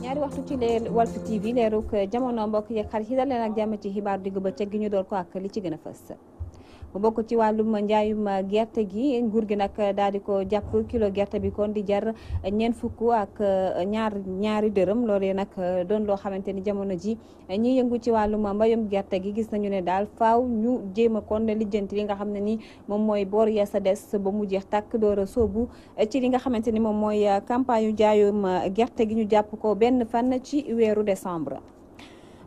ñaari waxtu ci leer Walf TV leeruk jamono mbokk yeeg xarit yi dal leen ak jàmm ci xibaar diggu bëccëg gi ñu door ko ak li ci gën a fës. bu bokk ci wàllum njaayum gerte gi nguur gi nag daal di ko jàpp kilo gerte bi kon di jar ñeent fukk ak ñaari dërëm loolee nag doon loo xamante ni jamono ji ñi yëngu ci wàllum mbayum gerte gi gis nañu ne daal faaw ñu jéem a kon lijjanti li nga xam ne ni moom mooy boor ya sa des ba mu jeex tàkk door a soobu ci li nga xamante ni moom mooy campagne yu njaayum gerte gi ñu jàpp ko benn fan ci weeru décembre.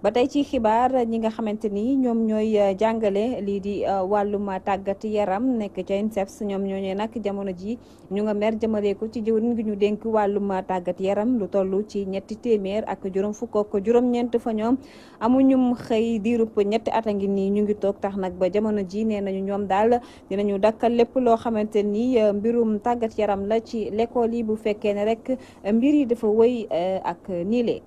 ba tey ci xibaar ñi nga xamante ni ñoom ñooy jàngale lii di wàllum tàggat yaram nekk ca INSEPS ñoom ñooñee nag jamono ji ñu nga mer jëmale ko ci jëwriñ gi ñu dénk wàllum tàggat yaram lu toll ci ñetti téeméer ak juróom fukk ak juróom-ñeent fa ñoom amuñum xëy diirub ñetti at a ngi nii ñu ngi toog tax nag ba jamono ji nee nañu ñoom daal dinañu dakkal lépp loo xamante ni mbirum tàggat yaram la ci l'école yi bu fekkee ne rek mbir yi dafa wëy ak niile.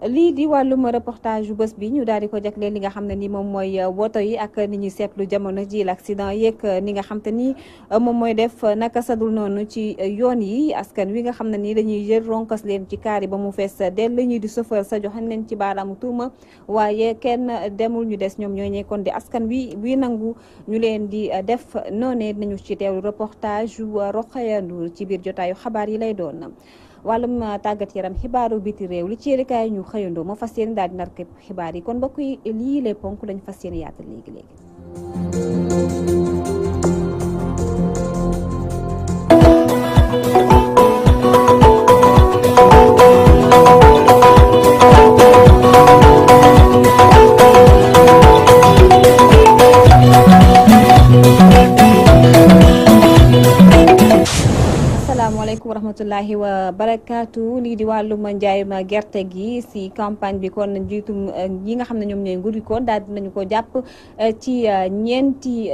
lii di wàllum reportage yu bés bi ñu daal di ko jagleel li nga xam ne ni moom mooy woto yi ak ni ñuy seetlu jamono ji l'accident yeeg ni nga xam te ni moom mooy def naka sadul noonu ci yoon yi askan wi nga xam ne ni dañuy jël ronkas leen ci kaar yi ba mu fees dell ñuy di chauffeur sa joxañ leen ci baaraamu tuuma waaye kenn demul ñu des ñoom ñoo ñekkoon di askan wi buy nangu ñu leen di def noonee nañu ci teewlu reportage yu Rokhaya Ndour ci biir jotaayu xabaar yi lay doon. wàllum tàggat yaram xibaaru biti réew li ci yéenekaay ñu xëyandoo moo fas yéene daal di nar xibaar yi kon mbokk yi lii les ponk lañu fas yéene yaatal léegi-léegi. asalaamaaleykum wa rahmatullahi wa barakaatu lii di wàllum njaayum gerte gi si campagne bi kon njiitum yi nga xam ne ñoom ñooy nguur gi kon daal dinañu ko jàpp ci ñeenti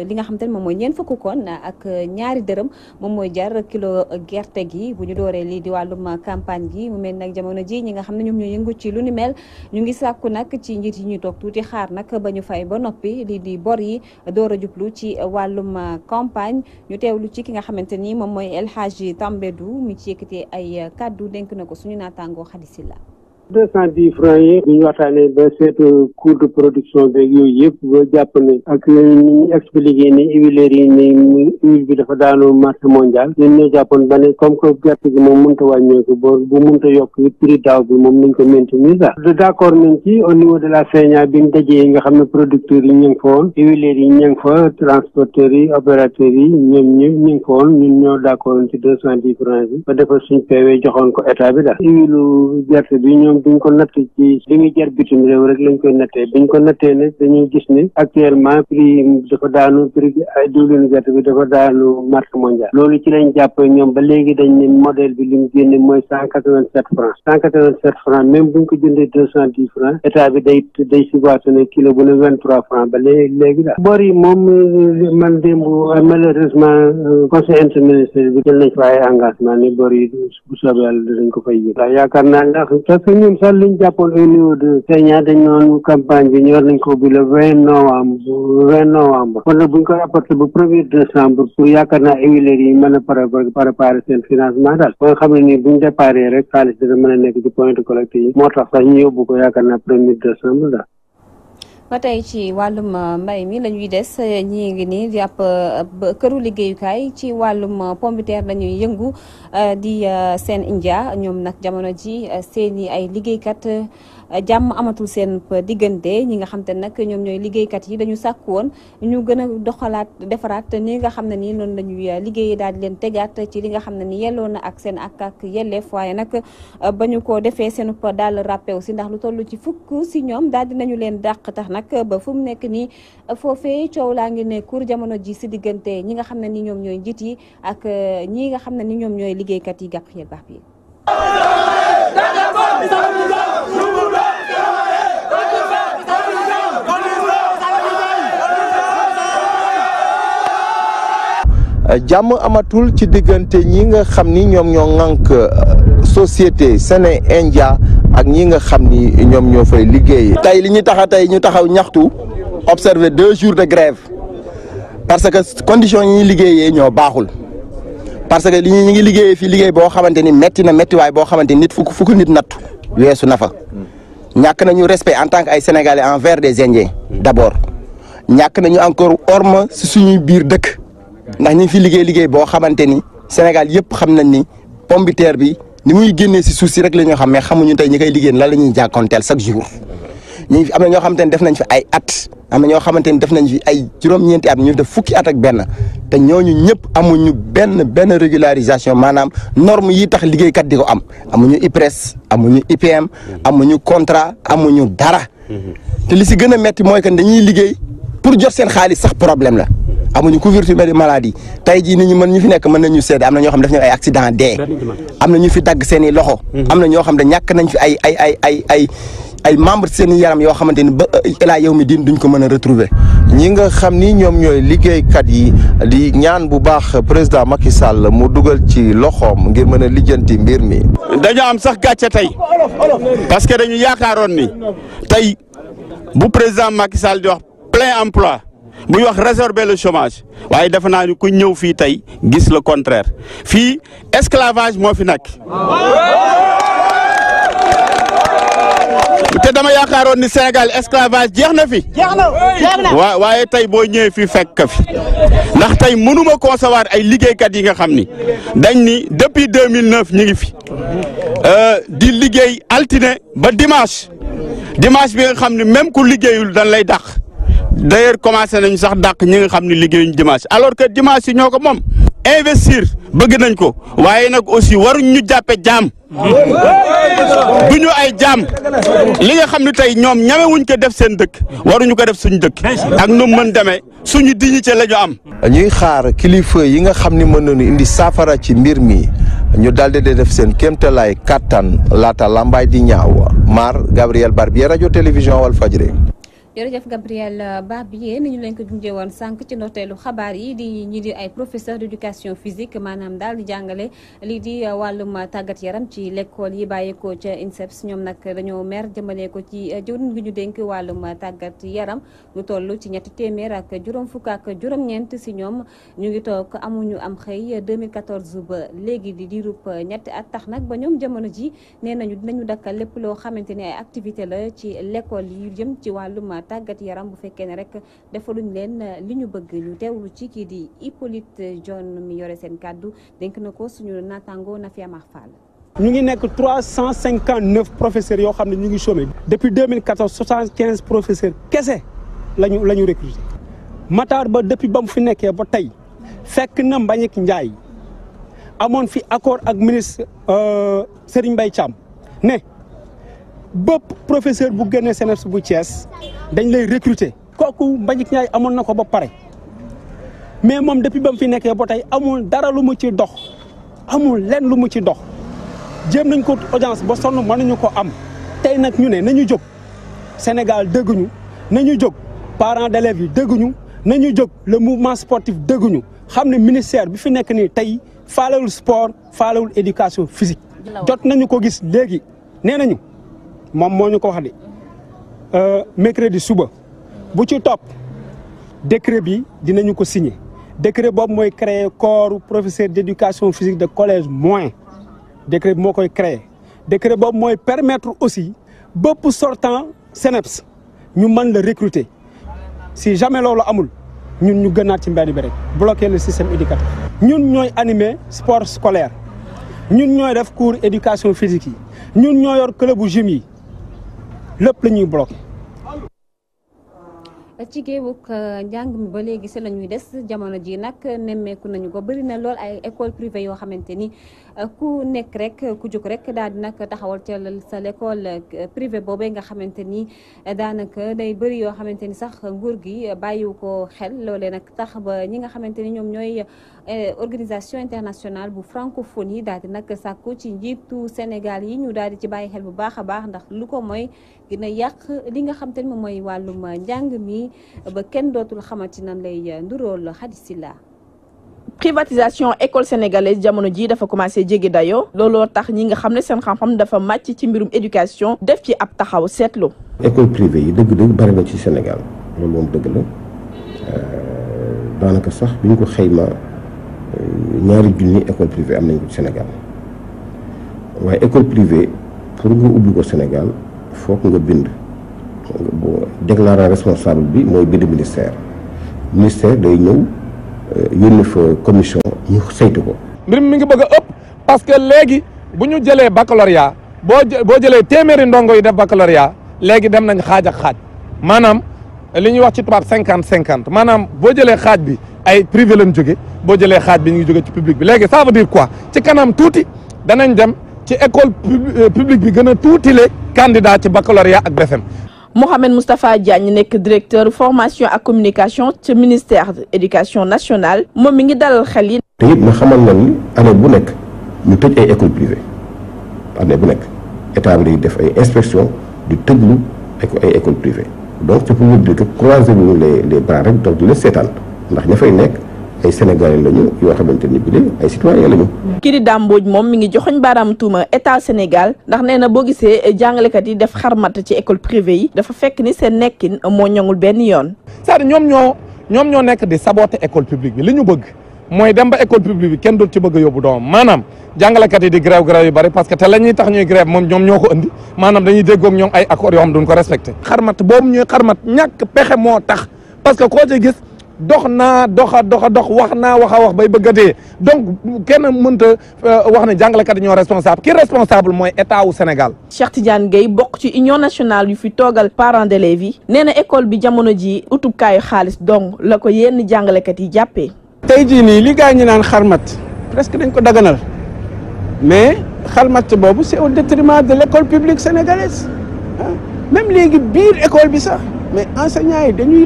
li nga xam te ne moom mooy ñeent fukk kon ak ñaari dërëm moom mooy jar kilo gerte gi bu ñu dooree lii di wàllum campagne gi mu mel nag jamono ji ñi nga xam ne ñoom ñooy yëngu ci lu ni mel ñu ngi sàkku nag ci njiit yi ñuy toog tuuti xaar nag ba ñu fay ba noppi lii di bor yi door a jublu ci wàllum campagne ñu teewlu ci ki nga xamante ni moom mooy El Hadji Tambédou mi ci yëkkatee ay kaddu dénk na ko suñu naataangoo Xadisi la 210 francs yi bu ñu waxtaanee ba seet coût de production beeg yooyu yëpp ba jàpp ne ak ni ñu expliqué ni huiliers yi ni huile bi dafa daanu marché mondial ñun ñoo jàppoon ba ne comme que gerte gi moom mënut a wàññeeku bu mënut a yokk prix daaw bi moom nañ ko maintenir daal d'accord nañ ci au niveau de la FENA bi ñu dajee yi nga xam ne producteurs yi ñu ngi fa woon huiliers yi ñu ngi fa transporteurs yi opérateurs yi ñoom ñu ngi fa woon ñun ñoo d'accord ci 210 francs yi ba defal suñ PV joxoon ko état bi daal huile gerte bi ñoom duñ ko natt ci li muy jar bitim réew rek lañ koy nattee biñ ko nattee nag dañuy gis ne actuellement prix dafa daanu prix ay diwlinu gerte bi dafa daanu marché mondial loolu ci lañ jàpp ñoom ba léegi dañ ne modèle bi li mu génne mooy 187 francs même buñ ko jëndee 210 francs état bi day subventionné kilo bu ne 23 francs ba léegi daal bor yi moom man démb malheureusement conseil interministériel bi jël nañ fa ay engagement ni bor yi bu soobee yàlla dinañ ko fay yëg yaakaar naa ndax parce que ñun sax liñ jàppoon au niveau de Kenya dañ noonu campagne bi ñor nañ ko bi le 20 novembre kon nag buñ ko rapporté ba 1er décembre pour yaakaar naa huiliers yi mën a préparer seen financement daal ba nga xam ne nii buñ déparé rek xaalis dina mën a nekk ci point de collecte yi moo tax sax ñu yóbbu ko yaakaar naa 1er décembre daal. ba tey ci wàllum mbay mi la ñuy des ñi ngi nii di ab këru liggéeyukaay ci wàllum pombiteer la ñuy yëngu di seen India ñoom nag jamono ji seeni ay liggéeykat jàmm amatul seen diggante ñi nga xam te nag ñoom ñooy liggéeykat yi dañu sàkk woon ñu gën a defaraat ni nga xam ne nii noonu la ñuy liggéeyee daal di leen tegaat ci li nga xam ne ni yelloo na ak seen ak yelleef waaye nag ba ñu ko defee seen daal rappel si ndax lu toll ci fukk si ñoom daal dinañu leen dàq tax nag ba fu mu nekk nii foofee coow laa ngi ne kur jamono ji si diggante ñi nga xam ne ni ñoom ñooy njiit yi ak ñi nga xam ne ni ñoom ñooy liggéeykat yi gàpp yel baax bi jàmm amatul ci diggante ñi nga xam ni ñoom ñoo ŋànk société Sene India ak ñi nga xam ni ñoom ñoo fay liggéey. tey li ñu ñu taxaw ñaxtu observer 2 jours de grève parce que conditions yi ñuy liggéeyee ñoo baaxul parce que li ñi ngi liggéeyee fii liggéey boo xamante ni métti na méttiwaay boo xamante ni nit fu ko nit nattu weesu na fa ñàkk nañu respect en tant que ay sénégalais envers des indiens d'abord ñàkk nañu encore orma si suñuy biir dëkk ndax ñu ngi fi liggéey boo xamante ni Sénégal yëpp xam nañ ni pomme de terre bi ni muy génnee si suuf si rek la ñu xam mais xamuñu tey ñi koy liggéey lan la ñuy jàkkoonteel chaque jour ñu am na ñoo xamante ni def nañ fi ay at am na ñoo xamante ni def nañ fi ay juróom-ñeenti at ñu def fukki at ak benn te ñooñu ñëpp amuñu benn régularisation maanaam norme yi tax liggéeykat di ko am amuñu IPRES amuñu IPM amuñu contrat amuñu dara te li si gën a metti mooy que dañuy liggéey pour jot seen xaalis sax problème la amuñu couverture maladie tey jii nit ñi mën ñu fi nekk mën nañu seede am na ñoo xam def nañu ay accident dee am na ñu fi dagg seen i loxo am na ñoo xam ne ñàkk nañ fi ay membre seen i yaram yoo xamante ni ba ilaa yow mi diin duñ ko mën a retrouver ñi nga xam ni ñoom ñooy liggéeykat yi di ñaan bu baax président Macky Sall mu dugal ci loxoom ngir mën a lijjanti mbir mi. dañoo am sax gàcce tey parce que dañu yaakaaroon ni tey bu président Macky Sall di wax plein emploi buy wax résorber le chômage waaye defe naa ni ku ñëw fii tey gis le contraire fii esclavage moo fi nekk. te dama yaakaaroon ni Sénégal esclavage jeex na fi. waaye tey boo ñëwee fii fekk ka fi ndax tey mënuma concevoir ay liggéeykat yi nga xam ni dañ ni depuis 2009 ñu ngi fi di liggéey altine ba dimanche bi nga xam ni même ku liggéeyul dañ lay dàq d'ailleurs commencé nañu sax dàq ñi nga xam ni liggéeyuñ dimanche alors que dimanche yi ñoo ko moom investir bëgg nañ ko waaye nag aussi waruñ ñu jàppe jaam duñu ay jaam li nga xam ne tey ñoom ñamewuñ ko def seen dëkk waruñu ko def suñu dëkk ak nu mën demee suñu dignité la ñu am. ñuy xaar kilifa yi nga xam ni mën nañu indi saafara ci mbir mi ñu daldi def seen kéemtalaay kattan laata lambaay di ñaaw Mar Gabriel Barbier rajo télévision Walfadjri. jërëjëf Gabriel Barbier ni ñu leen ko junjee woon sànq ci ndorteelu xabaar yi ñi di ay professeur d'éducation physique maanaam daal di jàngale lii di wàllum tàggat yaram ci l'école yi bàyyeekoo ca INSEPS ñoom nag dañoo mer jëmale ko ci jëwriñ gi ñu dénk wàllum tàggat yaram lu toll ci ñetti téeméer ak juróom fukk ak juróom-ñeent si ñoom ñu ngi toog amuñu am xëy 2014 ba léegi di diirub ñetti at tax nag ba ñoom jamono ji nee nañu dinañu dakkal lépp loo xamante ni ay activité la ci l'école yi jëm ci wàllum tàggat yaram bu fekkee ne rek defaluñ leen li ñu bëgg ñu teewlu ci kii di Hippolyte John mi yore seen kàddu dénk na ko suñu naataango Nafi Amar Fall. ñu ngi nekk 359 professeurs yoo xam ne ñu ngi chômé depuis 2014 75 professeurs kese lañu recruté Matar Ba depuis ba mu fi nekkee ba tey fekk na Mbagnick Ndiaye amoon fi accord ak ministre Serigne Mbaye Thiam ne bépp professeur bu génnee CNEPS bu Thiès dañ lay recruter kooku Mbagnick Ndiaye amoon na ko ba pare mais moom depuis ba mu fi nekkee ba tey amul dara lu mu ci dox amul lenn lu mu ci dox jéem nañ ko audience ba sonn mënuñu ko am tey nag ñu ne nañu jóg Sénégal dégguñu nañu jóg parents d'élèves yi dégguñu nañu jóg le mouvement sportif dégguñu xam ne ministère bi fi nekk nii tey faalewul sport faalewul éducation physique jot nañu ko gis léegi nee nañu moom moo ñu ko wax de mercredi suba bu ci topp décret bi dinañu ko signer décret boobu mooy créer corps professeur d'éducation physique de collège moyen décret bi moo koy créer décret boobu mooy permettre aussi bépp sortant CNEPS ñu mën la recruter si jamais loolu amul ñun ñu gënaat ci mbedd bi rek bloquer le système éducatif ñun ñooy animer sport scolaire ñun ñooy def cours éducation physique yi ñun ñoo yor club bu gym yi lépp la ñuy bloqué. ci géewug njàng mi ba léegi si la ñuy des jamono ji nag nemmeeku nañu ko bëri na lool ay école privée yoo xamante ni ku nekk rek ku jóg rek daal di nag taxawal ca sa l'école privée boobee nga xamante ni daanaka day bëri yoo xamante ni sax nguur gi bàyyiwu ko xel loolee nag tax ba ñi nga xamante ni ñoom ñooy organisation internationale bu francophonie daal di nag sàkku ci njiitu Sénégal yi ñu daal di ci bàyyi xel bu baax a baax ndax lu ko mooy dina yàq li nga xamante ni moom mooy wàllum njàng mi ba kenn dootul xamante nan lay ndurool xadisila privatisation école sénégalaise jamono ji dafa commencé jéggi dayoo looloo tax ñi nga xam ne seen xam-xam dafa màcc ci mbirum éducation def ci ab taxaw seetlu. école privée yi dëgg-dëgg bari na ci Sénégal loolu moom dëgg la daanaka sax bi ñu ko xayma ñaari junni école privée am nañ ko ci Sénégal waaye école privée pour nga ubbi ko Sénégal foog nga bind boo déclarant responsable bi mooy bind ministère day ñëw yónni fa commission ñu saytu ko. mbir mi ngi bëgg a ëpp parce que léegi bu ñu jëlee baccalauréat boo jëlee téeméeri ndongo yi def baccalauréat léegi dem nañ xaaj ak xaaj maanaam li ñuy wax ci tubaab 50-50 maanaam boo jëlee xaaj bi ay privé lañ jóge boo jëlee xaaj bi ñu ngi jóge ci public bi léegi ça veut dire quoi ci kanam tuuti danañ dem ci école publique bi gën a tuutile candidat ci baccalauréat ak BFEM. Mohamed Moustapha Diagne nekk directeur formation ak communication ci ministère de l'éducation nationale moom mi ngi dalal xel yi. te it ma xamal na ni année bu nekk ñu tëj ay école privée année bu nekk état bi day def ay inspection di tëjlu ay école privée donc c'est pour vous dire que croiser ñu les bras rek donc di leen seetaan ndax ña fay nekk ay sénégalais lañu yoo xamante ni bi ay citoyens lañu. kii di Dame Mbodj moom mi ngi joxoñ baaraam tuuma état Sénégal ndax nee na boo gisee jàngalekat yi def xarmat ci école privée yi dafa fekk ni seen nekkin moo ñoŋul benn yoon. c'est-à-dire ñoom ñoo nekk di saboter école publique bi li ñu bëgg mooy dem ba école publique bi kenn doot ci bëgg a yóbbu doomam maanaam jàngalekat yi di grève yu bari parce que te la ñuy tax ñuy grève moom ñoom ñoo ko indi maanaam dañuy déggoog ñoom ay accords yoo xam duñ ko respecté. xarmat boobu ñuy xarmat ñàkk pexe moo tax parce que koo ci gis. dox wax bay bëgg a dee donc kenn mënta wax ne jàngalekat yi ñoo responsable ki responsable mooy état wu Sénégal. Cheikh Tidiane Gueye bokk ci union nationale yu fi toogal parents d'élèves yi nee na école bi jamono ji utubkaayu xaalis donc la ko yenn jàngalekat yi jàppee. tey jii nii li gaa ñi naan xarmat presque dañ ko daganal mais xarmat boobu c'est au détriment de l'école publique sénégalaise même léegi biir école bi sax mais enseignants yi dañuy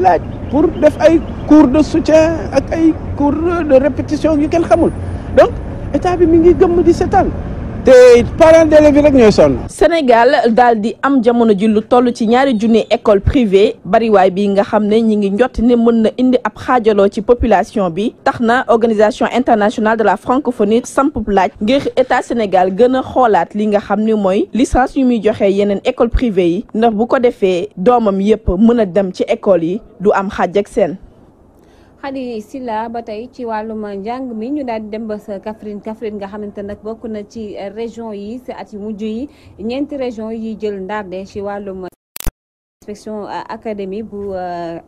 laaj pour def ay cours de soutien ak ay cours de répétition yu kenn xamul donc état bi mi ngi gëmm di seetaan te parents d'élèves yi rek ñooy sonn. Sénégal daal di am jamono ji lu toll ci ñaari junni école privée bariwaay bi nga xam ne ñi ngi njott ne mën na indi ab xaajaloo ci population bi tax na organisation internationale de la francophonie samp laaj ngir état Sénégal gën a xoolaat li nga xam ne mooy licence yu muy joxe yeneen école privée yi ndax bu ko defee doomam yépp mën a dem ci école yi du am xaaj ak seen. Khady Sylla ba tey ci wàllum njàng mi ñu daal di dem ba sa Kaffrine nga xamante nag bokk na ci région yi si at yu mujj yi ñeenti région yi jël ndarde ci wàllum inspection académie bu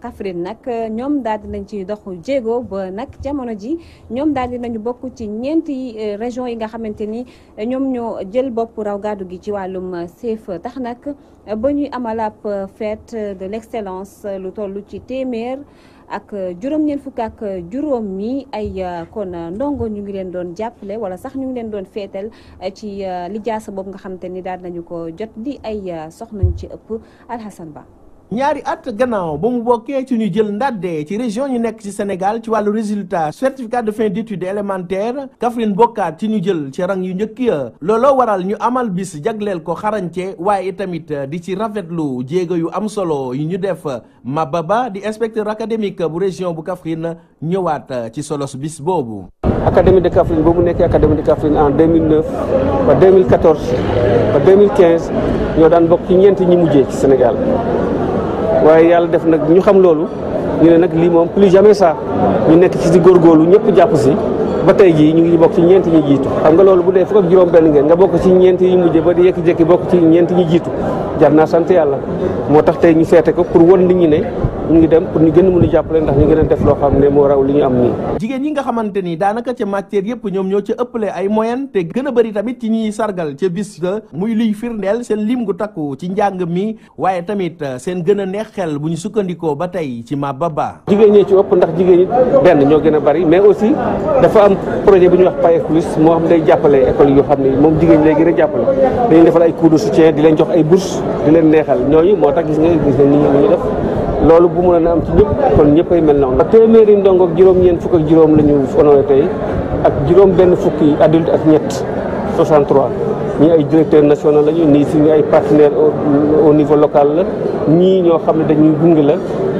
Kaffrine nag ñoom daal di nañ ci doxu jéego ba nag jamono ji ñoom daal di nañu bokk ci ñeenti région yi nga xamante ni ñoom ñoo jël bopp raw gàddu gi ci wàllum CFEE tax nag ba ñuy amal ab fête de l'excellence lu toll ci téeméer ak juróom-ñeent fukk ak juróom mi ay kon ndongo ñu ngi leen doon jàppale wala sax ñu ngi leen doon feetal ci lijaasa boobu nga xamante ni daal nañu ko jot di ay soxna ñu ci ëpp Alhassane Ba. ñaari at gannaaw ba mu bokkee ci ñu jël ndàdde ci région yi nekk ci Sénégal ci wàllu résultat certificat de fin d'études élémentaires Kaffrine bokkaat ci ñu jël ci rang yu njëkk ya looloo waral ñu amal bis jagleel ko xarañte waaye tamit di ci rafetlu jéego yu am solo yu ñu def Maba Ba di inspecteur académique bu région bu Kaffrine ñëwaat ci solos bis boobu. académie de Kaffrine ba mu nekkee académie de Kaffrine en 2009 ba 2014 ba 2015 ñoo daan bokk ci ñeenti ñi mujjee ci Sénégal. waaye yàlla def nag ñu xam loolu ñu ne nag lii moom plus jamais ça ñu nekk ci di góorgóorlu ñëpp jàpp si ba tey jii ñu ngi bokk ci ñeenti ñi jiitu xam nga loolu bu dee fukk ak juróom benn ngeen nga bokk ci ñeenti yi mujje ba di yekki-jékki bokk ci ñeenti ñi jiitu jar naa sant yàlla moo tax tey ñu feete ko pour won nit ñi ne ñu ngi dem pour ñu gën a mën a jàppale ndax ñu gën a def loo xam ne moo raw li ñu am nii. jigéen ñi nga xamante ni daanaka ca matière yëpp ñoom ñoo ca ëppale ay moyen te gën a bëri tamit ci ñuy sargal ca bis la muy luy firndeel seen lim gu takku ci njàng mi waaye tamit seen gën a neex xel bu ñu sukkandikoo ba tey ci Maba Ba. jigéen ñee ci ëpp ndax jigéen ñi benn ñoo gën a bëri mais aussi dafa am projet bu ñuy wax PAES plus moo xam day jàppale école yoo xam ne moom jigéen ñi lay gën a jàppale dañuy defal ay cours de soutien di leen jox ay bourse di leen neexal ñooñu moo tax gis nga ni ñu def loolu bu mën a am ci ñëpp kon ñëpp ay mel noonu ndax téeméeri ndongo ak juróom-ñeent fukk ak juróom la ñu honoré tey ak juróom benn fukki adulte ak ñett 63 ñii ay directeur national lañu nii si ay partenaire au niveau local la ñii ñoo xam ne dañuy gunge la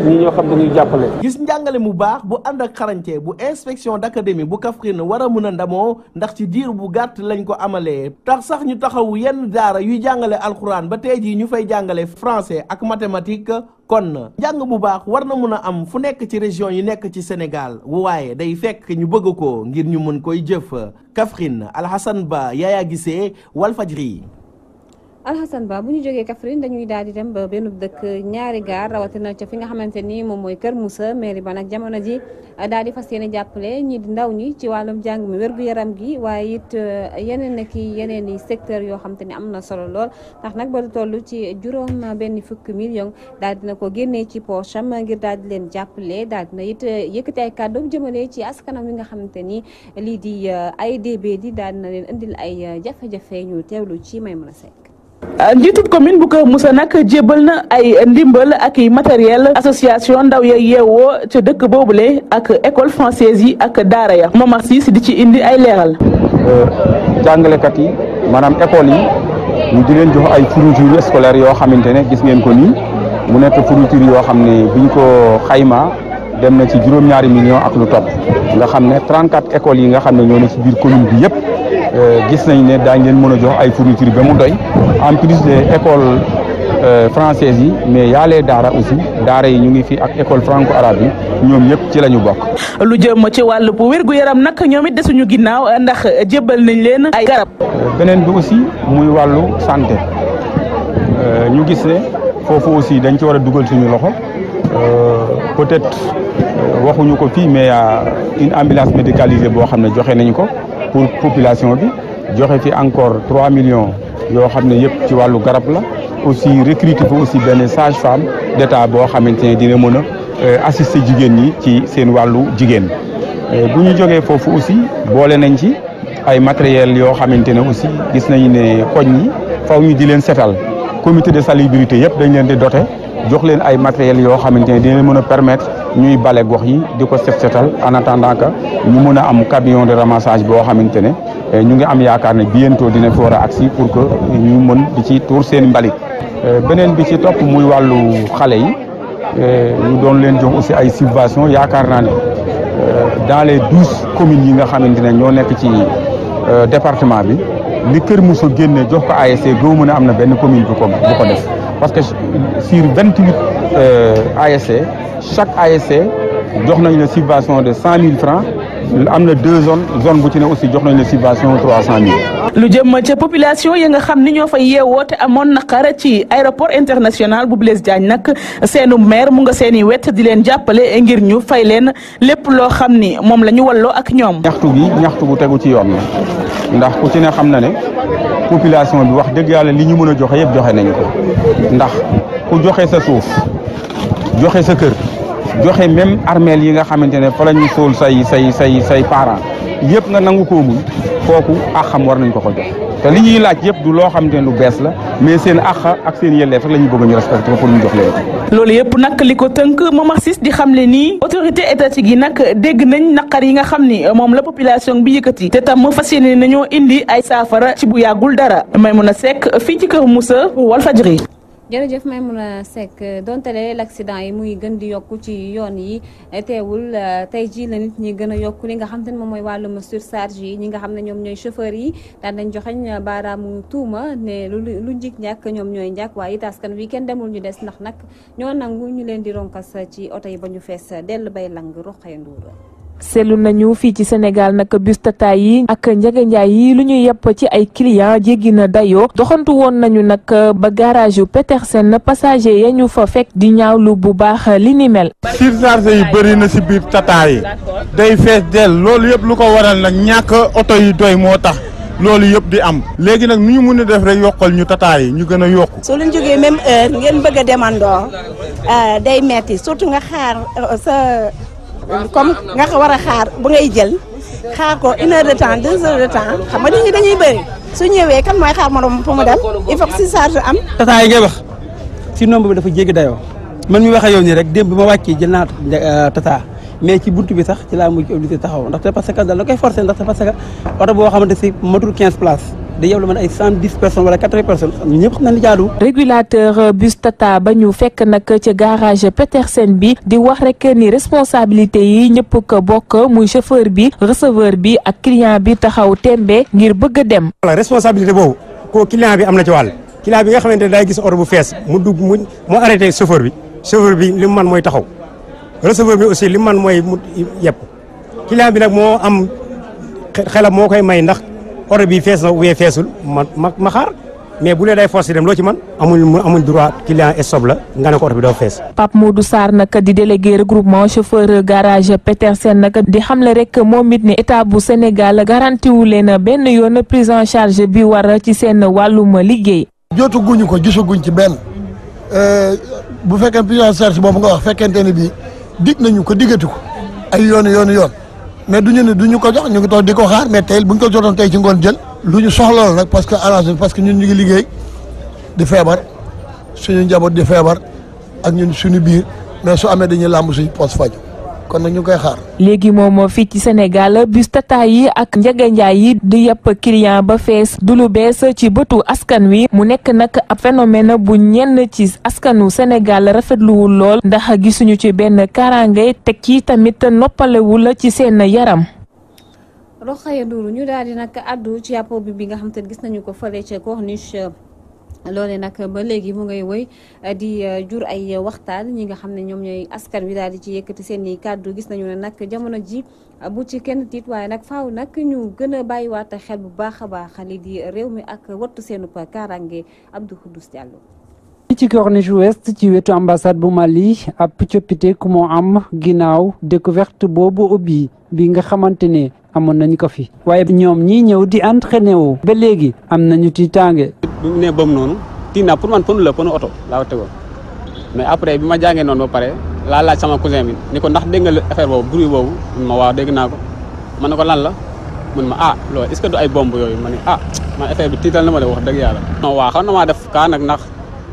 ñi ñoo xam dañuy jàppale. gis njàngale mu baax bu ànd ak xarañte bu inspection d'académie bu Kaffrine war a mën a ndamoo ndax ci diir bu gàtt lañ ko amalee tax sax ñu taxawu yenn daara yuy jàngale alxuraan ba tey jii ñu fay jàngale français ak mathématique kon njàng bu baax war na mën a am fu nekk ci région yi nekk ci Sénégal waaye day fekk ñu bëgg ko ngir ñu mën koy jëf. Kaffrine Alhassane Ba Yaya Gissé Walfadjri. Alhassane Ba bu ñu jógee Kaffrine dañuy daal di dem ba benn dëkk ñaari gaar rawatina ca fi nga xamante ni moom mooy Kër Moussa mairie ba nag jamono ji daal di fas yéene jàppale ñi di ndaw ñi ci wàllum jàng mi wér-gu-yaram gi waaye it yeneen i secteur yoo xamante ni am na solo lool ndax nag ba toll ci juróom benn fukki million daal dina ko génnee ci poche am ngir daal di leen jàppale daal dina it yëkkati ay kàddoom jëmale ci askanam wi nga xamante ni lii di AIBD di daal dina leen indil ay jafe-jafe ñu teewlu ci Maymuna Seck. njiitub commune bu Kër Moussa nag jébal na ay ndimbal ak i matériel association ndaw ya yeewoo ca dëkk boobule ak école française yi ak daara ya Momar Cissé di ci indi ay leeral. jàngalekat yi maanaam école yi ñu di leen jox ay fournitures scolaires yoo xamante ne gis ngeen ko nii mu nekk fourniture yoo xam ne biñ ko xayma dem na ci juróom-ñaari millions ak lu topp nga xam ne 34 écoles yi nga xam ne ñoo ne ci biir commune bi yëpp. gis nañ ne daañ leen mën a jox ay fourniture ba mu doy en plus des écoles françaises yi mais y a les daara aussi daara yi ñu ngi fi ak école franco-arabe yi ñoom ñëpp ci la ñu bokk. lu jëm ci wàllu bu wér-gu-yaram nag ñoom it desuñu ginnaaw ndax jébbal nañ leen ay garab. beneen bi aussi muy wàllu santé ñu gis ne foofu aussi dañ ci war a dugal suñu loxo peut-être waxuñu ko fii mais une ambulance médicalisée boo xam ne joxe nañu ko. pour population bi joxe fi encore 3 millions yoo xam ne yëpp ci wàllu garab la aussi recruter fa aussi benn sage-femme d'État boo xamante ne dina mën a assister jigéen ñi ci seen wàllu jigéen bu ñu jógee foofu aussi boole nañ ci ay matériels yoo xamante ne aussi gis nañu ne koñ yi faw ñu di leen setal comité de salubrité yëpp dañ leen di doter jox leen ay matériels yoo xamante ne dina mën a permettre ñuy bale gox yi di ko setal en attendant que ñu mën a am camion de ramassage boo xamante ne ñu ngi am yaakaar ne bientôt dina fi war a agsi pour que ñu mën di ci tuur seen mbalit. beneen bi ci topp muy wàllu xale yi ñu doon leen jox aussi ay subventions yaakaar naa ne dans les 12 communes yi nga xamante ne ñoo nekk ci département bi li Kër Moussa génne jox ko ASC gëw mën a am na benn commune bu ko def parce que sur 28 ASC chaque ASC jox nañ la subvention de 100 000 francs am na 2 zone bu ci ne aussi jox nañ la subvention 300 000. lu jëm ca population yi nga xam ni ñoo fa yeewoo te amoon naqar ci aéroport international bu Blaise Diagne nag seenu maire mu nga seeni wet di leen jàppale ngir ñu fay leen lépp loo xam ni moom la ñu walloo ak ñoom. ñaxtu bi ñaxtu bu tegu ci yoon la ndax ku ci ne xam na ne population bi wax dëgg yàlla li ñu mën a joxe yëpp joxe nañu ko ndax ku joxe sa suuf joxe sa kër. joxe même armeel yi nga xamante ne fa la ñu suul say parents yëpp nga nangu koo muñ kooku ak xam war nañ ko jox te li ñuy laaj yëpp du loo xamante ne lu bees la mais seen àq ak seen yelleef rek la ñu bëgg ñu respecté ko pour ñu jox leen. loolu yëpp nag li ko tënk Momar Cissé di xamle nii autorité étatique yi nag dégg nañ naqar yi nga xam ni moom la population bi yëkkati te tam fas yéene nañoo indi ay saafara ci bu yàggul dara Maymuna Seck fii ci Kër Moussa Walfadjri. jërëjëf Maymuna Seck donte l'accident yi muy gën di yokku ci yoon yi teewul tey jii la nit ñi gën a yokku li nga xam te ne moom mooy wàllum surcharge yi ñi nga xam ne ñoom ñooy chauffeur yi daan nañ joxeñ baaraamu tuuma ne lu njik ñàkk ñoom ñooy njàkk waaye it askan wi kenn demul ñu des ndax nag ñoo nangu ñu leen di ronkas ci oto yi ba ñu fees dell bay lang Roqaya Ndour. seetlu nañu fii ci Sénégal nag bus Tata yi ak njaganjaay yi lu ñuy yepp ci ay clients jéggi na dayoo doxantu woon nañu nag ba garage yu Petersen passager ya ñu fa fekk di ñaawlu bu baax li ni mel. surcharge yi bëri na si biir Tata yi day fees dell loolu yëpp lu ko waral nag ñàkk oto yi doy moo tax loolu yëpp di am léegi nag nu ñu mun a def rek yokkal ñu Tata yi ñu gën a yokku. soo leen jógee même heure ngeen bëgg a demandoo day metti surtout nga xaar sa. comme nga war a xaar bu ngay jël xaar ko 1 heure de temps 2 heures de temps xam nga nit ñi dañuy bëri su ñëwee kan mooy xaar morom fu mu dem il faut que si charge am. Tata yi ngay wax si nombre bi dafa jéggi dayoo man mi wax ak yow nii rek démb bi ma wàccee jël naa Tata mais ci buntu bi sax ci laa mujj obligé taxaw ndaxte parce que dal na koy forcer ndaxte parce que oto boo xamante si matul 15 places day yeb lu man ay 110 personnes wala 80 personnes ñu ñëpp xam nañ li jaadu. régulateur bus Tata ba ñu fekk nag ca garage Petersen bi di wax rek ni responsabilité yi ñëpp ko bokk muy chauffeur bi receveur bi ak client bi taxaw tembe ngir bëgg a dem. voilà responsabilité boobu ko client bi am na ci wàll client bi nga xamante ne day gis oto bu fees mu dugg mu arrêté chauffeur bi li mu man mooy taxaw receveur bi aussi li mu man mooy mu yepp client bi nag moo am xelam moo koy may ndax oto bi fees na wee feesul ma xaar mais bu lee day forcé dem loo ci man amul droit client stop la nga ne ko oto bi doo fees. Pape Modou Sarr nag di délégué regroupement chauffeur garage Petersen nag di xamle rek moom it ne état bu Sénégal garanti wu leen benn yoon prise en charge bi war ci seen wàllum liggéey. jotaguñu ko gisaguñ ci benn bu fekkee prise en charge boobu nga wax fekkente ne bii dig nañu ko diggati ko ay yoon mais duñu ko jox ñu ngi toog di ko xaar mais tey bu ñu ko jotoon tey ci ngoon jël lu ñu soxla la nag parce que ñun ñu ngi liggéey di feebar suñu njaboot di feebar ak ñun suñu biir mais su amee dañuy làmb suñu poste faju kon nag ñu ngi koy xaar. léegi moom fii ci Sénégal bus Tata yi ak njaganjaay yi di yàpp client ba fees du lu bees ci bëtu askan wi mu nekk nag ab phénomène bu ñenn ci askanu Sénégal rafetluwul lool ndax gisuñu ci benn kaaraange teg ci tamit noppalewul ci seen yaram. Rokhaya Ndour ñu daal di nag addu ci yàpp bi nga xam te gis nañu ko fële ca Corniche. loole nag ba léegi mu ngay woy di jur ay waxtaan ñi nga xam ne ñoom ñooy askan wi daal di ci yëkkati seen i kàddu gis nañu ne nag jamono ji bu ci kenn tiit waaye nag faaw nag ñu gën a bàyyiwaat xel bu baax a baax li di réew mi ak wattu seenu kaaraange. Abdou Khoudous Diallo. ci Corniche Ouest ci wetu ambassade bu Mali ab coppite ku moo am ginnaaw découverte boobu ubbi bi nga xamante ne amoon nañ ko fi waaye ñoom ñii ñëw di entraîné wu ba léegi am nañu tiitaange. bi mu nee boobu noonu tii naa pour man pënu la pënu oto laa ko tegoon mais après bi ma jàngee noonu ba pare laa laaj sama cousin bi ni ko ndax dégg nga affaire boobu bruit boobu mun ma waaw dégg naa ko ma ne ko lan la mun ma loolu est-ce que du ay bomb yooyu ma ne man affaire bi tiital na ma de wax dëgg yàlla. non waaw xam na maa def kaa nag ndax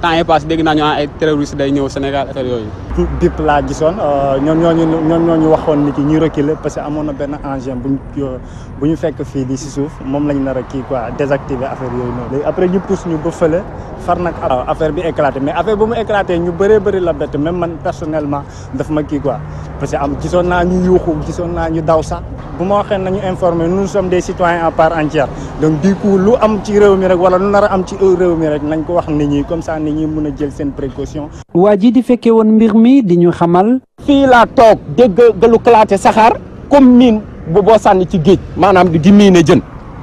temps yi passé dégg naa ñu ay terroriste day ñëw Sénégal affaire yooyu. bip laa gisoon ñoom ñoo ñu waxoon nit yi ñuy reculer parce que amoon na benn engin bu ñu fekk fii di si suuf moom lañ nar a kii quoi désactiver affaire yooyu noonu. léegi après ñu pousse ñu ba fële far nag affaire bi éclaté mais affaire bu mu éclaté ñu bëree bëri la bett même man personnellement daf ma kii quoi parce que gisoon naa ñu yuuxu gisoon naa ñu daw sax bu ma waxee nañu informer nous sommes des citoyens à part entière donc du coup lu am ci réew mi rek wala lu nar a am ci réew mi rek nañ ko wax nit ñi comme ça nit ñi mën a jël seen précaution. waa ji di fekkee woon mbir mi di ñu xamal. fii laa toog dégg galu kalaate saxaar comme miin bu boo sànni ci géej maanaam di miine jën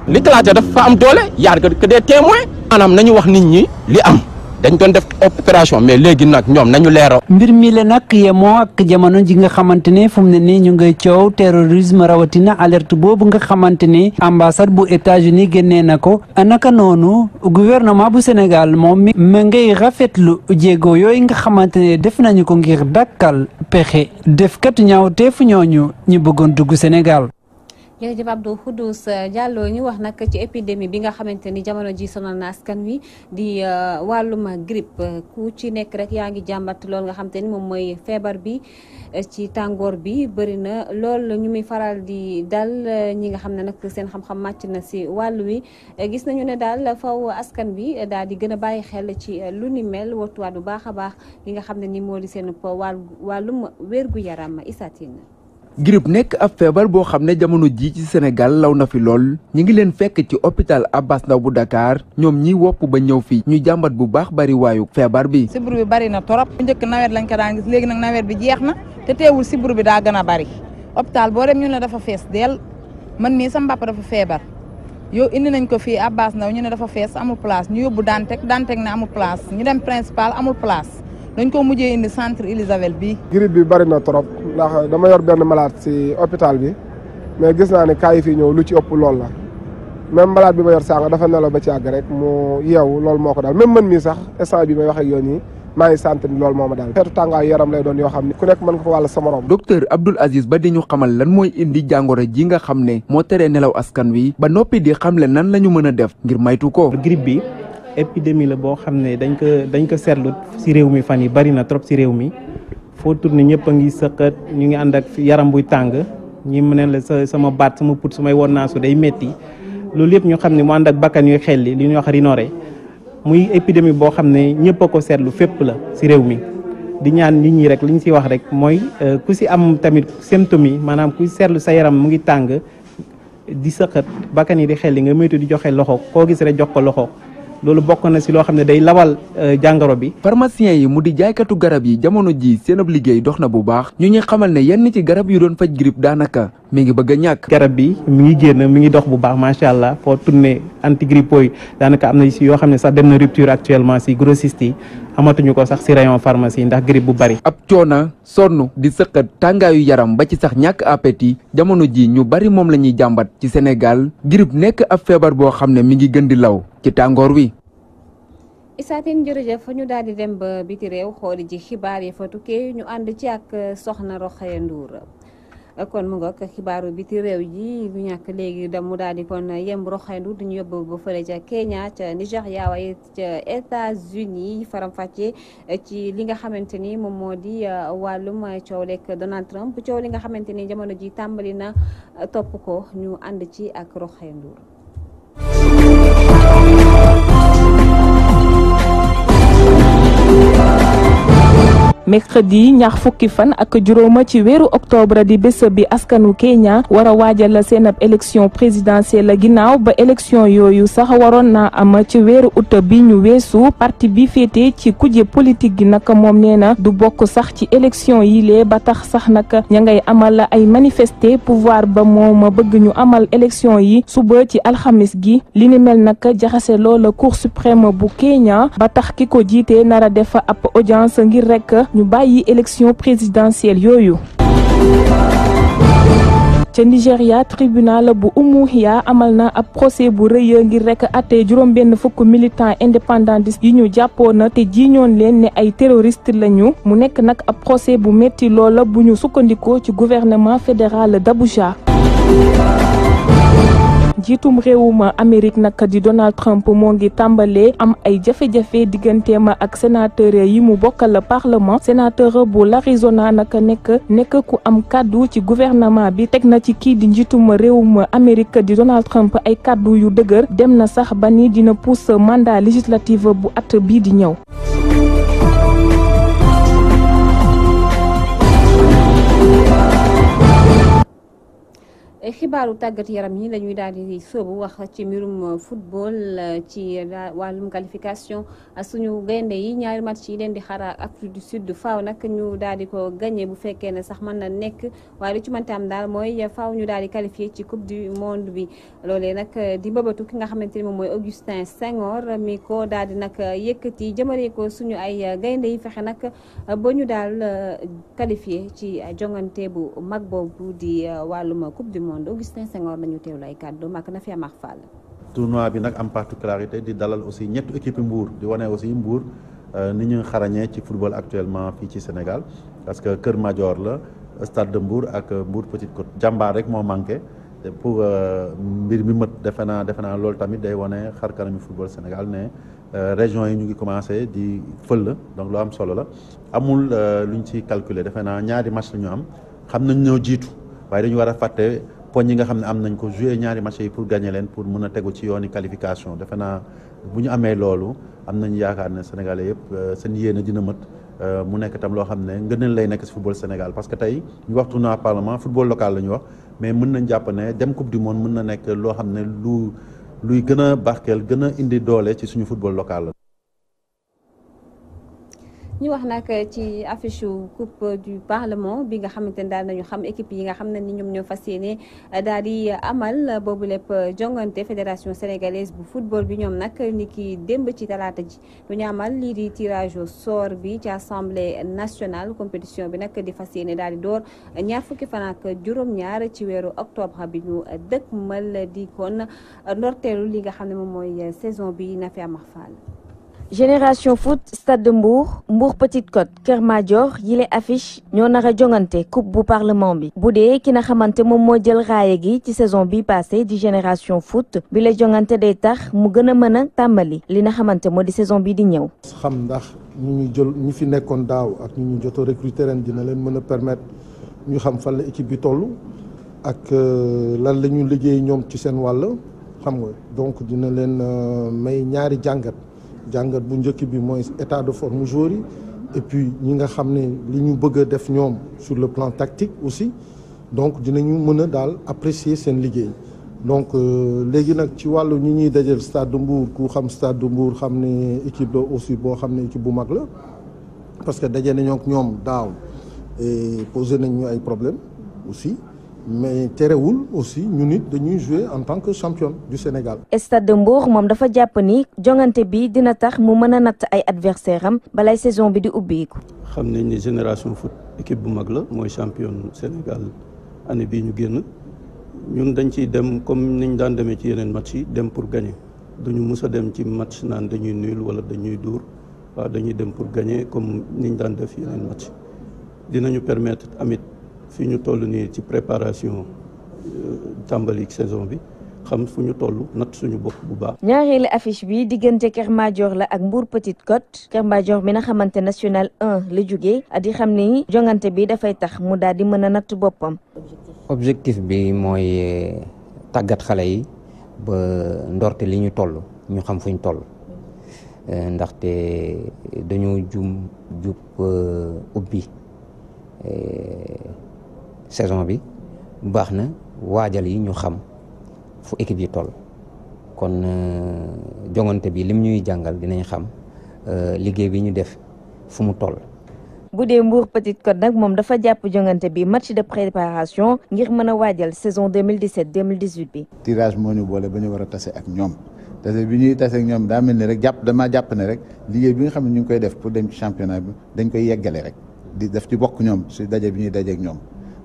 li kalaate dafa am doole yaar que des témoins maanaam nañu wax nit ñi li am dañ doon def opération mais léegi nag ñoom nañu leeroo. mbir mi la nag yemoo ak jamono ji nga xamante ne fu mu ne nii ñu ngay coow terrorisme rawatina alerte boobu nga xamante ne ambassade bu États-Unis génnee na ko naka noonu gouvernement bu Sénégal moom mi ma ngay rafetlu jéego yooyu nga xamante ne def nañu ko ngir dakkal pexe defkat ñaawteefu ñooñu ñu bëggoon dugg Sénégal. jërëjëf Abdou Khoudous Diallo ñu wax nag ci épidémie bi nga xamante ni jamono ji sonal na askan wi di wàllum grippe ku ci nekk rek yaa ngi jàmbat loolu nga xamante ni moom mooy feebar bi ci tàngoor bi bëri na lool ñu muy faral di dal ñi nga xam ne nag seen xam-xam màcc na si wàll wi gis nañu ne daal faw askan bi daal di gën a bàyyi xel ci lu ni mel wattuwaat bu baax a baax li nga xam ne ni moo di seen wàllum wérgu yaram isatine. grippe nekk ab feebar boo xam ne jamono ji ci Sénégal law na fi lool ñi ngi leen fekk ci hôpital Abass Ndao bu Dakar ñoom ñi wopp ba ñëw fii ñu jàmbat bu baax bari waayu feebar bi. sibbiru bi bari na torop bu njëkk nawet lañ ko daan gis léegi nag nawet bi jeex na te teewul sibbiru bi daa gën a bari hôpital boo dem ñu ne dafa fees dell man mii sama papa dafa feebar yow indi nañ ko fii Abass Ndao ñu ne dafa fees amul place ñu yóbbu Dantec ne amul place ñu dem principal amul place dañ ko mujjee indi centre Elisabeth bi. grippe bi bari na trop ndax dama yor benn malade ci hôpital bi mais gis naa ne cas yi fii ñëw lu ci ëpp lool la même malade bi ma yor sànq dafa nelaw ba ci àgg rek mu yeewu loolu moo ko daal même man mii sax instant bi may wax ak yoon yi maa ngi sant ni loolu moo ma daal. xeetu tàngaay yaram lay doon yoo xam ne ku nekk mën nga ko wàll sa morom. docteur Abdoul Aziz Ba di ñu xamal lan mooy indi jàngoro ji nga xam ne moo teree nelaw askan wi ba noppi di xamle nan la ñu mën a def ngir maytu ko. grippe bi. épidémie la boo xam ne dañ ko seetlu ci réew mi fan yi bari na trop ci réew mi foo tourné ñëpp a ngi sëqat ñu ngi ànd ak yaram buy tàng ñi mu ne la sama baat sama put su may won naa su day metti loolu yëpp ñu xam ne mu ànd ak bakkan yuy xel li ñuy wax rhinoré muy épidémie boo xam ne ñëpp a ko seetlu fépp la si réew mi. di ñaan nit ñi rek li ñu si wax rek mooy ku si am tamit symptômes yi maanaam ku seetlu sa yaram mu ngi tàng di sëqat bakkan yi di xel li nga moytu di joxe loxo koo gis rek jox ko loxo loolu bokk na si loo xam ne day lawal jàngoro bi. pharmaciens yi mu di jaaykatu garab yi jamono ji seen ab liggéey dox na bu baax ñu ñuy xamal ne yenn ci garab yu doon faj grippe daanaka mi ngi bëgg a ñàkk. garab bi mi ngi génn mi ngi dox bu baax macha allah foo tourné antigrippaux yi daanaka am na si yoo xam ne sax dem na rupture actuellement si grossiste yi amatuñu ko sax si rayon pharmacie ndax grippe bu bari. ab coona sonn di sëqat tàngaayu yaram ba ci sax ñàkk appétit jamono ji ñu bari moom la ñuy jàmbat ci Sénégal grippe nekk ab feebar boo xam ne mi ngi gën di law ci tàngoor wi. Issa Tine jërëjëf ñu daal di dem ba biti réew xooli ji xibaar yi fa tukkee ñu ànd ci ak Soxna Rokhaya Ndour kon mu ngoog xibaaru biti réew yi lu ñàkk léegi dem mu daal di kon yemb Rokhaya Ndour duñu yóbbu ba fële ca Kenya ca Nigéria waaye ca États-Unis faram-fàccee ci li nga xamante ni moom moo di wàllum coow lekk Donald Trump coow li nga xamante ni jamono ji tàmbali na topp ko ñu ànd ci ak Rokhaya Ndour. mercredi ñaar fukki fan ak juróoma ci weeru octobre di bés bi askanu Kenya war a waajal seen ab élection présidentielle ginnaaw ba élection yooyu sax waroon naa am ci weeru août bi ñu weesu parti bi féete ci kuje politique gi nag moom nee na du bokk sax ci élection yi lee ba tax sax nag ña ngay amal ay manifester pouvoir ba moom bëgg ñu amal élection yi suba ci alxamis gi li ni mel nag jaxase loola cour suprême bu Kenya ba tax ki ko jiite nara def ab audience ngir rek ñu bàyyi élection présidentielle yooyu. ca Nigéria tribunal bu Umuahia amal na ab procès bu rëy ngir rek atte juróom-benn fukk militant indépendantiste yi ñu jàppoon te jiiñoon leen ne ay terroriste lañu mu nekk nag ab procès bu metti loola bu ñu sukkandikoo ci gouvernement fédéral d'Abuja. jiitum réewum Amérique nag di Donald Trump moo ngi tàmbalee am ay jafe-jafe digganteem ak sénateur yi mu bokkal parlement sénateur bu l'Arizona nag nekk ku am kaddu ci gouvernement bi teg na ci kii di njiitum réewum Amérique di Donald Trump ay kaddu yu dëgër dem na sax ba ni dina pousse mandat législatif bu at bii di ñëw. xibaaru tàggat yaram yi lañuy daal di sóobu wax ci mbirum football ci wàllum qualification suñu gaynde yi ñaari match yi leen di xaar Afrique du Sud faaw nag ñu daal di ko gagné bu fekkee ne sax mën na nekk waaye lu ci mënti am daal mooy faaw ñu daal di qualifié ci coupe du monde bi loolee nag di bëbatu ki nga xamante ni moom mooy Augustin Senghor mi ko daal di nag yëkkati jëmale ko suñu ay gaynde yi fexe nag ba ñu daal qualifié ci jongante bu mag boobu di wàllum coupe du monde Augustin Senghor nañu teewlu ay kàddu mak na fi amax Fall. tournoi bi nag am particularité di dalal aussi ñetti équipe Mbour di wane aussi Mbour ni ñu xarañee ci football actuellement fii ci Sénégal parce que Kër Madior la Stade de Mbour ak Mbour Petite Côte jàmbaar rek moo manqué pour mbir mi mët defe naa loolu tamit day wane xar kanami football Sénégal ne région yi ñu ngi commencé di fël donc lu am solo la amul luñ ci calculer defe naa ñaari match la ñu am xam nañ ñoo jiitu waaye dañu war a fàtte poñ yi nga xam ne am nañ ko jouer ñaari match yi pour gagner leen pour mën a tegu ci yooni qualification defe naa bu ñu amee loolu am nañu yaakaar ne Sénégalais yëpp seen yéene dina mët mu nekk tam loo xam ne ngëneel lay nekk si football Sénégal parce que tey ñu wax tournoi parlement football local la ñu wax mais mën nañ jàpp ne dem coupe du monde mën na nekk loo xam ne luy gën a barkeel gën a indi doole ci suñu football local la. ñu wax nag ci affiche coupe du parlement bi nga xamante ne daal nañu xam équipe yi nga xam ne ni ñoom ñoo fas yéene daal di amal boobu lépp jongante fédération sénégalaise bu football bi ñoom nag ni ki démb ci talaata ji duñu amal lii di tirage au sort bi ci assemblée nationale compétition bi nag di fas yéene daal di door ñaar fukki fan ak juróom-ñaar ci weeru octobre bi ñu dëkkmal di kon ndorteelu li nga xam ne moom mooy saison bi na fi am faal. Génération Foot Stade de Mbour Mbour Petite Côte Kër Madior yile affiche ñoo nar a jongante coupe bu parlement bi bu dee ki na xamante moom moo jël raaye gi ci saison bi passé di Génération Foot bi la jongante day tax mu gën a mën a tàmbali li na xamante moo di saison bi di ñëw. xam ndax ñu jël ñi fi nekkoon daaw ak ñu jot a recruter ren dina leen mën a permettre ñu xam fan la équipe bi toll ak lan la ñu liggéey ñoom ci seen wàll xam nga donc dina leen may ñaari jàngat bu njëkk bi mooy état de forme joueurs yi et puis ñi nga xam ne li ñu bëgg a def ñoom sur le plan tactique aussi donc dinañu mën a daal apprécier seen liggéey donc léegi nag ci wàllu ñi ñuy dajal Stade de Mbour ku xam Stade de Mbour xam ne équipe la aussi boo xam ne équipe bu mag la parce que daje nañoo ak ñoom daaw et posé nañ ñu ay problèmes aussi mais terewul aussi ñu nit dañuy jouer en tant que champion du Sénégal. Stade de Mbour moom dafa jàpp ni jongante bi dina tax mu mën a natt ay adversaire am balay saison bi di ubbeeku. xam nañ ni Génération Foot équipe bu mag la mooy champion Sénégal année bii ñu génn ñun dañ ciy dem comme niñ daan demee ci yeneen match yi dem pour gagner duñu mus a dem ci match naan dañuy nul wala dañuy dóor waaw dañuy dem pour gagner comme niñ daan def yeneen match dinañu permettre amit fi ñu toll nii ci préparation tàmbali saison bi xam fu ñu toll natt suñu bopp bu baax. ñaareelu affiche bi diggante Keur Madior la ak Mbour Petite Côte Keur Madior mi na xamante national 1 la jógee di xam ni jongante bi dafay tax mu daal di mën a natt boppam. objectif bi mooy tàggat xale yi ba ndorte li ñu toll ñu xam fu ñu toll ndaxte dañoo jub ubbi saison bi baax na waajal yi ñu xam fu équipe yi toll kon jongante bi lim ñuy jàngal dinañ xam liggéey bi ñu def fu mu toll. bu dee Mbour Petite Côte nag moom dafa jàpp jongante bi match de préparation ngir mën a waajal saison 2017-2018 bi. tirage moo ñu boole ba ñu war a tase ak ñoom tase bi ñuy tase ak ñoom daa mel ni rek damaa jàpp ne rek liggéey bi nga xam ne ñu ngi koy def pour dem ci championnat bi dañ koy yeggale rek di def ci bokk ñoom su daje bi ñuy daje ak ñoom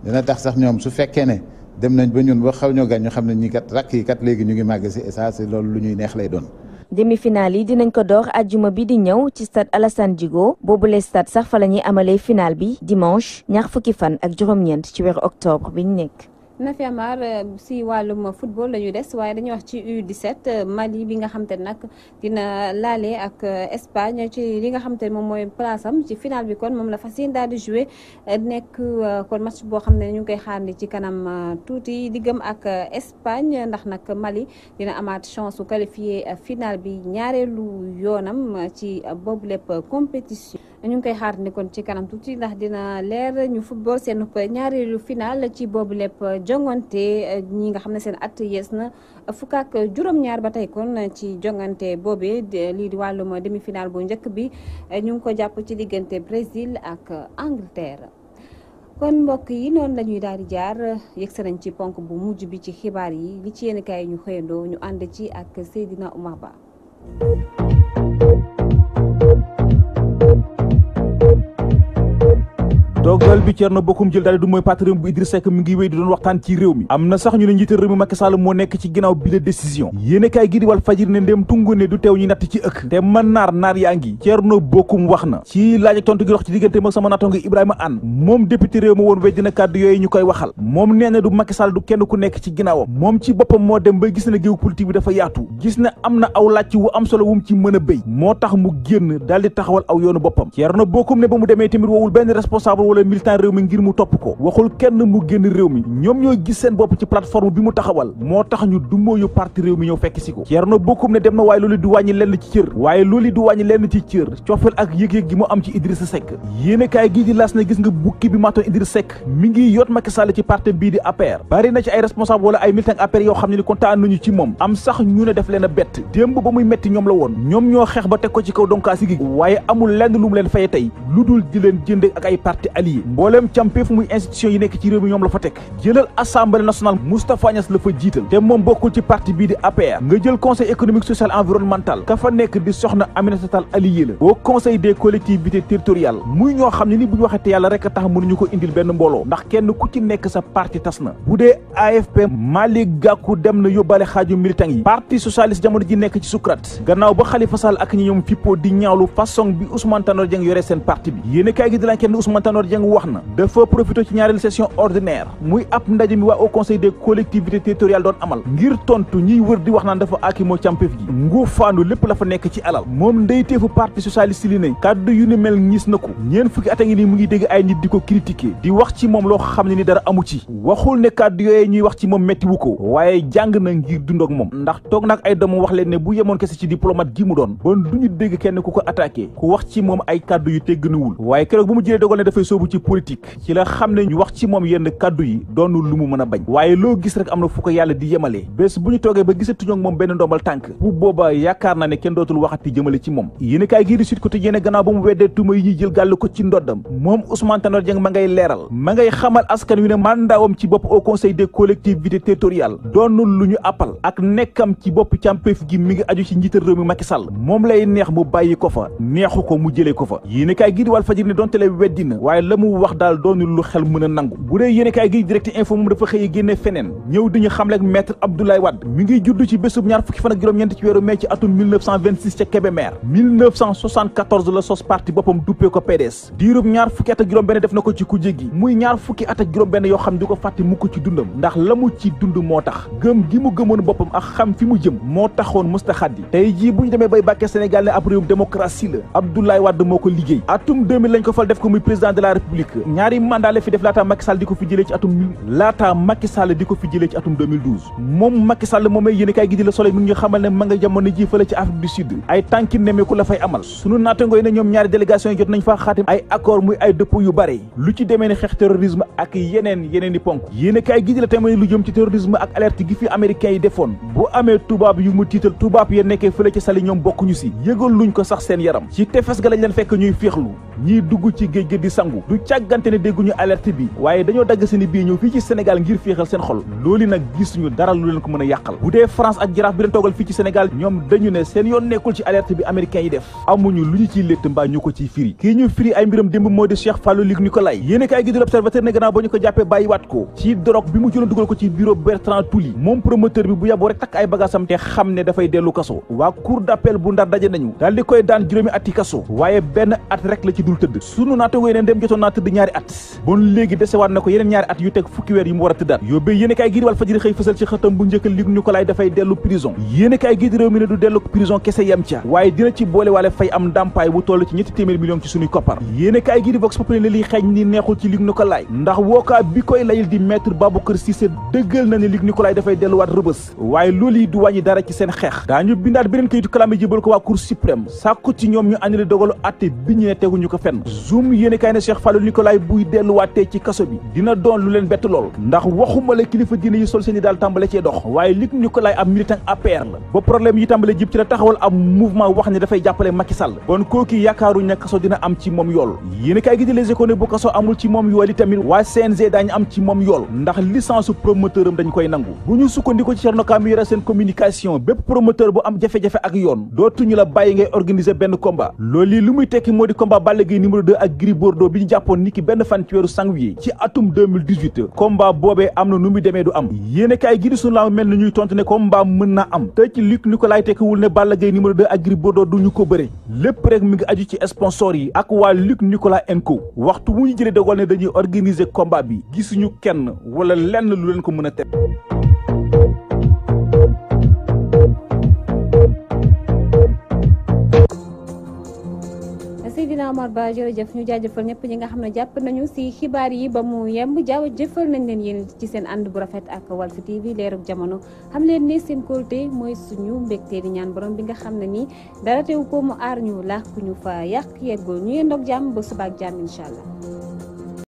dina tax sax ñoom su fekkee ne dem nañ ba ñun ba xaw ñoo gaañ ñu xam ne ñi kat rakk yi kat léegi ñu ngi màgg si et ça c'est loolu lu ñuy neex lay doon. demi-finale yi dinañ ko door àjjuma bi di ñëw ci stade Alassane Djigo boobule stade sax fa la ñuy amalee finale bi dimanche ñaar fukki fan ak juróom-ñeent ci weeru octobre bi ñu nekk. Nafi Amar si wàllum football la ñu des waaye dañuy wax ci U17 Mali bi nga xam te nag dina laale ak Espagne ci li nga xam te moom mooy place am ci final bi kon moom la fas yéene daal di jouer nekk kon match boo xam ne ñu ngi koy xaarandi ci kanam tuuti diggam ak Espagne ndax nag Mali dina amaat chance su qualifier final bi ñaareelu yoonam ci boobu lépp compétition. ñu ngi koy xaarandi kon ci kanam tuuti ndax dina leer ñu football seen ñaareelu final ci boobu lépp jongante ñi nga xam ne seen at yees na fukk ak juróom-ñaar ba tey kon ci jongante boobee lii di wàllum demi-finale bu njëkk bi ñu ngi ko jàpp ci diggante Brésil ak Angleterre. kon mbokk yi noonu la ñuy daal di jaar yegsi nañ ci ponk bu mujj bi ci xibaar yi li ci yéen kaay ñu xëyandoo ñu ànd ci ak Seydina Oumar Ba. dogal bi Thierno Bocoum jël daal du mooy parti réew bu Idrissa Seck mi ngi wéy di doon waxtaan ci réew mi am na sax ñu ne njiital réew mi Macky Sall moo nekk ci ginnaaw bi la décision yéene kaay gi di Walf Fadjri ne ndéem tungu ne du teew ñu natt ci ëkk te man naar yaa ngi Thierno Bocoum wax na ci laaj ak tontu gi dox ci diggante mag sama naataango Ibrahima Anne moom député réew ma woon weddi na kàddu yooyu ñu koy waxal moom nee na du Macky Sall du kenn ku nekk ci ginnaawam moom ci boppam moo dem ba gis na géew politique bi dafa yaatu gis na am na aw làcc wu am solo wum ci mën a béy moo tax mu génn daal di taxawal aw yoonu boppam Thierno Bocoum ne ba mu demee tamit woowul benn responsable wala militant réew mi ngir mu topp ko waxul kenn mu génn réew mi ñoom ñoo gis seen bopp ci plateforme bi mu taxawal moo tax ñu dumóoyu parti réew mi ñëw fekk si ko Thierno Bocoum ne dem na waaye loolu du wàññi lenn ci cër waaye loolu du wàññi lenn ci cër coofeel ak yëg-yëg gi mu am ci Idrissa Seck yéene kaay gii di las na gis nga bukki bi maatoon Idrissa Seck mi ngi yot Macky Sall ci parti bii di APR bari na ci ay responsable wala ay militant APR yoo xam ne ni kontaan nañu ci moom am sax ñu ne def leen a bett démb ba muy metti ñoom la woon ñoom ñoo xeex ba teg ko ci kaw donkaasi gi waaye amul lenn lu mu leen faye tey lu dul di leen jënd ak ay parti alliés mbooleem campéef muy institution yi nekk ci réew mi ñoom la fa teg jëlal assemblée nationale Moustapha Niasse la fa jiital te moom bokkul ci parti bii di APR nga jël conseil économique social environnemental ka fa nekk di soxna Aminata Tall allié la au conseil des collectivités territoriales muy ñoo xam ne ni bu ñu waxee te yàlla rek a tax mënuñu ko indil benn mbooloo ndax kenn ku ci nekk sa parti tas na bu dee AFP Malick Gakou dem na yóbbaale xaaju militant yi parti socialiste jamono ji nekk ci sukrat gannaaw ba Khalifa Sall ak ñi ñoom fippo di ñaawlu façon bi Ousmane Tanor Dieng yore seen parti bi yéene kaay gi di laan kenn Ousmane Tanor Dieng wax na dafa profité ci ñaareelu session ordinaire muy ab ndaje mi waa au conseil des collectivités territoriales doon amal ngir tontu ñiy wër di wax naan dafa aakimoo càmpeef gi nguufaandu lépp la fa nekk ci alal moom ndeyteefu parti socialiste li ne kàddu yu ni mel ñis na ko ñeen fukki at a ngi nii mu ngi dégg ay nit di ko critiquer di wax ci moom loo xam ne ni dara amu ci waxul ne kàddu yooyee ñuy wax ci moom mettiwu ko waaye jàng na ngir dund ak moom ndax toog nag ay doomam wax leen ne bu yemoon kese ci diplomate gi mu doon bon duñu dégg kenn ku ko attaqué ku wax ci moom ay kàddu yu tegganuwul waaye keroog bu mu jëlee dogal ne dafay soobu ci politique ci la xam ne ñu wax ci moom yenn kàddu yi doonul lu mu mën a bañ waaye loo gis rek am na fu ko yàlla di yemalee bés bu ñu toogee ba gisatuñu ak moom benn ndombal tànk bu booba yaakaar naa ne kenn dootul waxati jëmale ci moom yéen kaay gii di Sud Quotidien gannaaw ba mu weddee tuuma yi ñuy jël gàll ko ci ndoddam moom Ousmane Tanor Dieng ma ngay leeral ma ngay xamal askan wi ne mandaawam ci bopp au conseil des collectivités territoriales doonul lu ñu appal ak nekkam ci bopp càmpeef gi mi ngi aju ci njiital réew mi Macky Sall moom lay neex mu bàyyi ko fa neexu ko mu jëlee ko fa yéen kaay gii di Walf Fadjri ne donte le weddi na waaye la mu wax daal doonul lu xel mën a nangu bu dee yéen kaay gii Direct Info moom dafa xëy génne feneen ñëw diñu xamle ak maître Abdoulaye Wade mi ngi judd ci bésub ñaar fukki fan ak juróom-ñeent ci weeru mai ci atum 1926 ca Kébémer 1974 la sos parti boppam duppee ko PDS diirub ñaar fukki at ak juróom benn def na ko ci kujje gi muy ñaar fukki at ak juróom benn yoo xam di ko fàtte mukk ci dundam ndax la mu ci dund moo tax gëm gi mu gëmoon boppam ak xam fi mu jëm moo taxoon mustaxaddi tey jii bu ñu demee bay bàkkee Sénégal ne ab réewum démocratie la Abdoulaye Wade moo ko liggéey atum 2000 lañ ko fal def ko muy président de la république ñaari mandat la fi def laataa Macky Sall di ko fi jëlee ci atum 2012 moom Macky Sall moomay yéene kaay gi di la Soleil mi ngi xamal ne ma nga jamono ji fële ci Afrique du Sud ay tànki nemeeku la fay amal sunu naatangoo yi ne ñoom ñaari délégation yi jot nañ faa xaatim ay accord muy ay dëpp yu bare lu ci demee ni xeex terrorisme ak yeneen i ponk yéene kaay gi di la témoin lu jëm ci terrorisme ak alerte gi fi américains yi defoon bu amee tubaab yu mu tiital tubaab ya nekkee fële ci Saly ñoom bokkuñu si yëgal luñ ko sax seen yaram ci tefes ga lañ leen fekk ñuy féexlu ñiy dugg ci géej ga di sangu du càggante ne dégguñu alerte bi waaye dañoo dagg seeni bii ñëw fii ci Sénégal ngir féexal seen xol loolu nag gisuñu dara lu leen ko mën a yàqal bu dee France ak jaraaf bi leen toogal fii ci Sénégal ñoom dañu ne seen yoon nekkul ci alerte bi américains yi def amuñu lu ñu ciy létt mbaa ñu ko ciy firi kii ñu firi ay mbiram démb moo di Cheikh Fallou Luc Nicolaï yéene kaay gi di l'Observateur ne gannaaw ba ñu ko jàppee bàyyiwaat ko ci drogue bi mu jëloon dugal ko ci bureau Bertrand Touly moom promoteur bi bu yàbboo rek takk ay bagaasam te xam ne dafay dellu kaso waa cour d'appel bu Ndar daje nañu daal di koy daan juróomi ati kaso waaye benn at rek la ci dul tëdd sunu naatangoo yeneen dem jotoon naa tëdd ñaari at bon léegi desewaat na ko yeneen ñaari at yu teg fukki weer yi mu war a tëddaat yóbbee yéene kaay gi di Walf Fadjri xëy fësal ci xëtam bu njëkk Luc Nicolaï dafay dellu prison yéene kaay gi di réew mi ne du dellu prison kese yam ca waaye dina ci boole waale fay am ndàmpaay bu toll ci 300 millions ci suñuy koppar yéene kaay gi di Vox Populi ne liy xeeñ ni neexul ci Luc Nicolaï ndax wookaa bi koy layil di maître Baboucar Cissé dëggal na ne Luc Nicolaï dafay delluwaat rëbës waaye loolu yi du wàññi dara ci seen xeex daañu bindaat beneen kayitu kalaame jébal ko waa cour suprême sàkku ci ñoom ñu annulé dogalu atte bi ñu ne teguñu ko fenn zoom yéene kaay ne Cheikh Fallou Nicolaï buy delluwaatee ci kaso bi dina doon lu leen bett lool ndax waxuma la kilifa diine yi sol seen i daal tàmbale cee dox waaye Luc Nicolaï ab militant APR la ba problème yi tàmbale jib ci la taxawal ab mouvement wax ne dafay jàppale Macky Sall bon kooki yaakaaruñ ne kaso dina am ci moom yool yéene kaay gi di Les Échos ne bu kaso amul ci moom yool yi tamit waa CNG daañu am ci moom yool ndax licence promoteur am dañ koy nangu bu ñu sukkandiko ci Thierno Ka mi yore seen communication bépp promoteur bu am jafe-jafe ak yoon dootuñu la bàyyi ngay organiser benn combat loolu yi lu muy tekki moo di combat Balla Gaye numéro 2 ak Gris Bordeaux bi ñu jàppoon ni ki benn fan ci weeru janvier ci atum 2018 combat boobee am na nu muy demee du am yéene kaay gi di sunu laa mel ni ñuy tontu ne combat mën naa am te ci Luc Nicolaï tekkiwul ne Balla Gaye numéro 2 ak Gris Bordeaux du ñu ko bëre lépp rek mi ngi aju ci sponsor yi ak waa Luc Nicolaï & Co waxtu mu ñu jëlee dogal ne dañuy organiser combat bi gisuñu kenn wala lenn lu leen ko mën a teg Seydina Omar Ba jërëjëf ñu jaajëfal ñëpp ñi nga xam ne jàpp nañu si xibaar yi ba mu yemb jaajëfal nañ leen yéen ci seen ànd bu rafet ak Walf TV leerug jamono xam leen ni seen kóolute mooy suñu mbégte di ñaan borom bi nga xam ne nii dara teew ko mu aar ñu làkk ñu fa yàq yeggoo ñu yendoog jàmm ba subaak jàmm incha allah